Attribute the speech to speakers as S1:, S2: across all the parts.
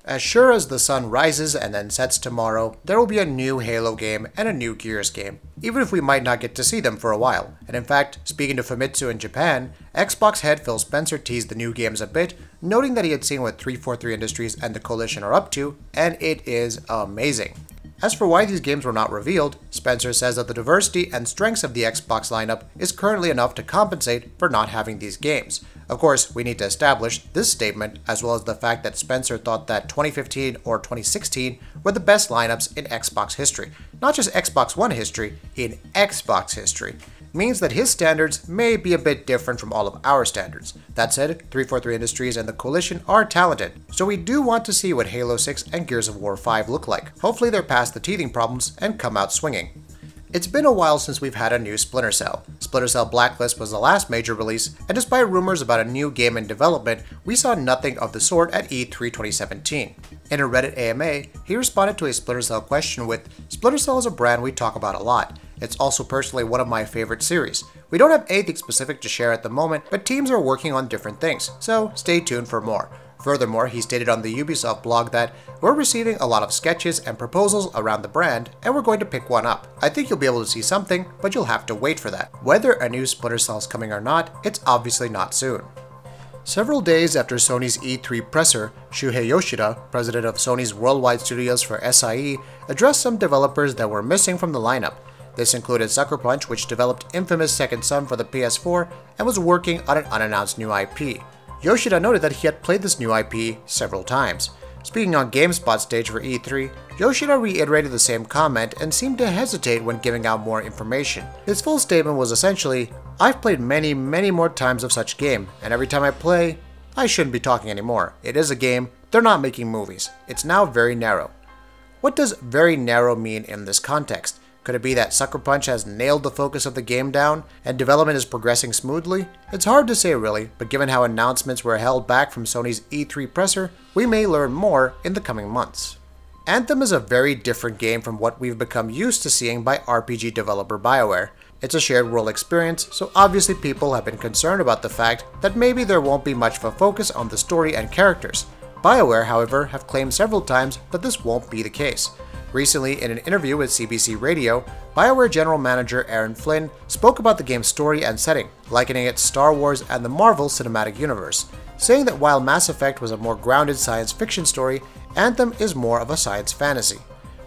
S1: As sure as the sun rises and then sets tomorrow, there will be a new Halo game and a new Gears game, even if we might not get to see them for a while. And in fact, speaking to Famitsu in Japan, Xbox head Phil Spencer teased the new games a bit, noting that he had seen what 343 Industries and the Coalition are up to, and it is amazing. As for why these games were not revealed, Spencer says that the diversity and strengths of the Xbox lineup is currently enough to compensate for not having these games. Of course, we need to establish this statement as well as the fact that Spencer thought that 2015 or 2016 were the best lineups in Xbox history. Not just Xbox One history, in Xbox history. Means that his standards may be a bit different from all of our standards. That said, 343 Industries and the Coalition are talented, so we do want to see what Halo 6 and Gears of War 5 look like. Hopefully they're past the teething problems and come out swinging. It's been a while since we've had a new Splinter Cell. Splinter Cell Blacklist was the last major release, and despite rumors about a new game in development, we saw nothing of the sort at E3 2017. In a Reddit AMA, he responded to a Splinter Cell question with, "Splinter Cell is a brand we talk about a lot. It's also personally one of my favorite series. We don't have anything specific to share at the moment, but teams are working on different things, so stay tuned for more." Furthermore, he stated on the Ubisoft blog that, "We're receiving a lot of sketches and proposals around the brand, and we're going to pick one up. I think you'll be able to see something, but you'll have to wait for that. Whether a new Splinter Cell is coming or not, it's obviously not soon." Several days after Sony's E3 presser, Shuhei Yoshida, president of Sony's worldwide studios for SIE, addressed some developers that were missing from the lineup. This included Sucker Punch, which developed infamous Second Son for the PS4 and was working on an unannounced new IP. Yoshida noted that he had played this new IP several times. Speaking on GameSpot's stage for E3, Yoshida reiterated the same comment and seemed to hesitate when giving out more information. His full statement was essentially, "I've played many more times of such game, and every time I play, I shouldn't be talking anymore. It is a game, they're not making movies. It's now very narrow." What does very narrow mean in this context? Could it be that Sucker Punch has nailed the focus of the game down, and development is progressing smoothly? It's hard to say really, but given how announcements were held back from Sony's E3 presser, we may learn more in the coming months. Anthem is a very different game from what we've become used to seeing by RPG developer Bioware. It's a shared world experience, so obviously people have been concerned about the fact that maybe there won't be much of a focus on the story and characters. Bioware, however, have claimed several times that this won't be the case. Recently, in an interview with CBC Radio, Bioware General Manager Aaron Flynn spoke about the game's story and setting, likening it to Star Wars and the Marvel Cinematic Universe, saying that while Mass Effect was a more grounded science fiction story, Anthem is more of a science fantasy.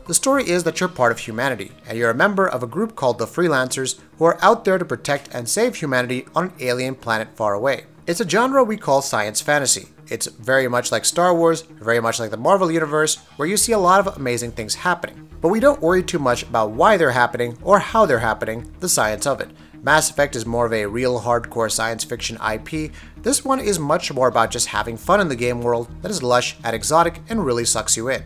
S1: The story is that you're part of humanity, and you're a member of a group called the Freelancers who are out there to protect and save humanity on an alien planet far away. It's a genre we call science fantasy. It's very much like Star Wars, very much like the Marvel Universe, where you see a lot of amazing things happening. But we don't worry too much about why they're happening or how they're happening, the science of it. Mass Effect is more of a real hardcore science fiction IP. This one is much more about just having fun in the game world that is lush and exotic and really sucks you in.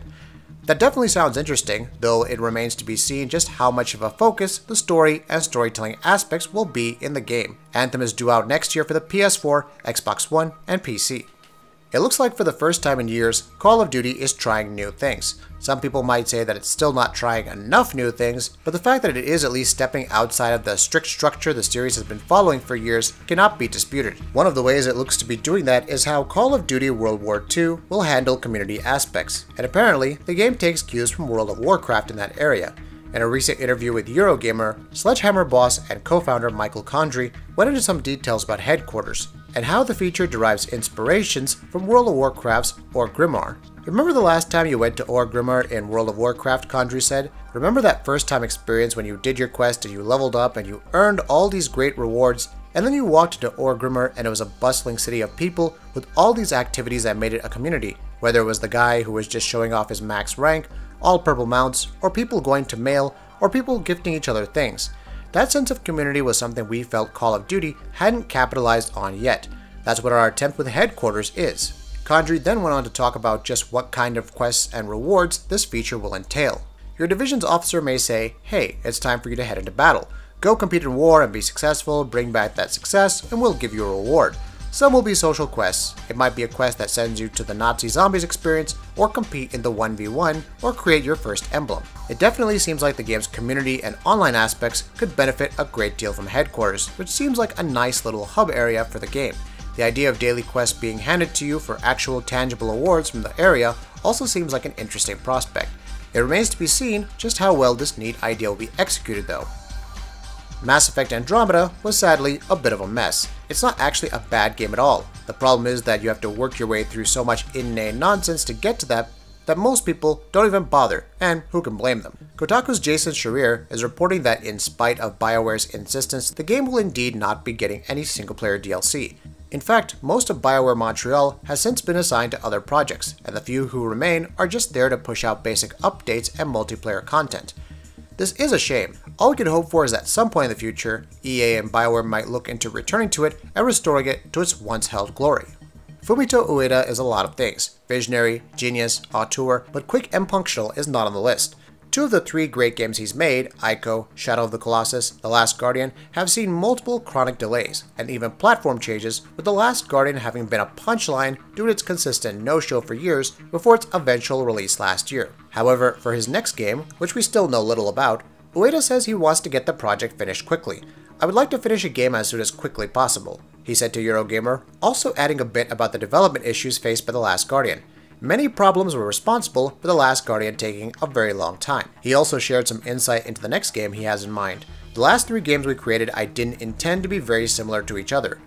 S1: That definitely sounds interesting, though it remains to be seen just how much of a focus the story and storytelling aspects will be in the game. Anthem is due out next year for the PS4, Xbox One, and PC. It looks like for the first time in years, Call of Duty is trying new things. Some people might say that it's still not trying enough new things, but the fact that it is at least stepping outside of the strict structure the series has been following for years cannot be disputed. One of the ways it looks to be doing that is how Call of Duty World War II will handle community aspects, and apparently the game takes cues from World of Warcraft in that area. In a recent interview with Eurogamer, Sledgehammer boss and co-founder Michael Condrey went into some details about headquarters, and how the feature derives inspirations from World of Warcraft's Orgrimmar. Remember the last time you went to Orgrimmar in World of Warcraft, Condrey said? Remember that first time experience when you did your quest and you leveled up and you earned all these great rewards, and then you walked into Orgrimmar and it was a bustling city of people with all these activities that made it a community, whether it was the guy who was just showing off his max rank, all purple mounts, or people going to mail, or people gifting each other things. That sense of community was something we felt Call of Duty hadn't capitalized on yet. That's what our attempt with Headquarters is. Condrey then went on to talk about just what kind of quests and rewards this feature will entail. Your division's officer may say, "Hey, it's time for you to head into battle. Go compete in war and be successful, bring back that success, and we'll give you a reward." Some will be social quests. It might be a quest that sends you to the Nazi zombies experience, or compete in the 1v1, or create your first emblem. It definitely seems like the game's community and online aspects could benefit a great deal from Headquarters, which seems like a nice little hub area for the game. The idea of daily quests being handed to you for actual tangible awards from the area also seems like an interesting prospect. It remains to be seen just how well this neat idea will be executed though. Mass Effect Andromeda was sadly a bit of a mess. It's not actually a bad game at all. The problem is that you have to work your way through so much inane nonsense to get to that most people don't even bother, and who can blame them? Kotaku's Jason Schreier is reporting that in spite of Bioware's insistence, the game will indeed not be getting any single-player DLC. In fact, most of Bioware Montreal has since been assigned to other projects, and the few who remain are just there to push out basic updates and multiplayer content. This is a shame. All we can hope for is that at some point in the future, EA and Bioware might look into returning to it and restoring it to its once held glory. Fumito Ueda is a lot of things: visionary, genius, auteur, but quick and functional is not on the list. 2 of the 3 great games he's made, Ico, Shadow of the Colossus, The Last Guardian, have seen multiple chronic delays, and even platform changes, with The Last Guardian having been a punchline due to its consistent no-show for years before its eventual release last year. However, for his next game, which we still know little about, Ueda says he wants to get the project finished quickly. "I would like to finish a game as soon as quickly possible," he said to Eurogamer, also adding a bit about the development issues faced by The Last Guardian. Many problems were responsible for The Last Guardian taking a very long time. He also shared some insight into the next game he has in mind. "The last 3 games we created I didn't intend to be very similar to each other.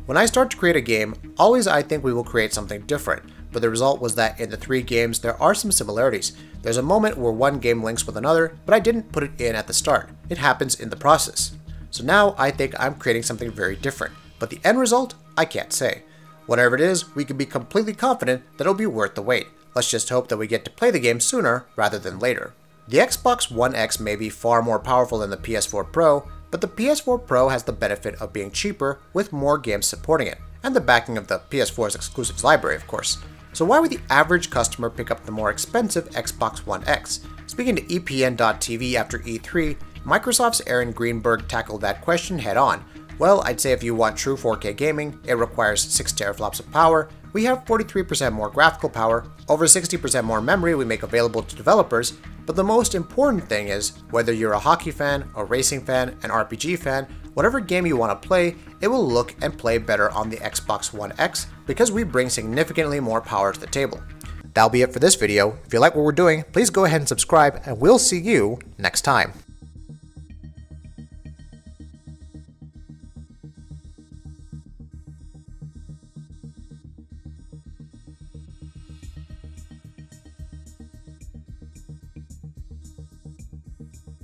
S1: When I start to create a game, always I think we will create something different, but the result was that in the 3 games there are some similarities. There's a moment where one game links with another, but I didn't put it in at the start. It happens in the process. So now I think I'm creating something very different, but the end result, I can't say. Whatever it is, we can be completely confident that it'll be worth the wait. Let's just hope that we get to play the game sooner rather than later." The Xbox One X may be far more powerful than the PS4 Pro, but the PS4 Pro has the benefit of being cheaper with more games supporting it, and the backing of the PS4's exclusives library, of course. So why would the average customer pick up the more expensive Xbox One X? Speaking to EPN.TV after E3, Microsoft's Aaron Greenberg tackled that question head on. "Well, I'd say if you want true 4K gaming, it requires 6 teraflops of power. We have 43% more graphical power, over 60% more memory we make available to developers, but the most important thing is, whether you're a hockey fan, a racing fan, an RPG fan, whatever game you want to play, it will look and play better on the Xbox One X because we bring significantly more power to the table." That'll be it for this video. If you like what we're doing, please go ahead and subscribe, and we'll see you next time.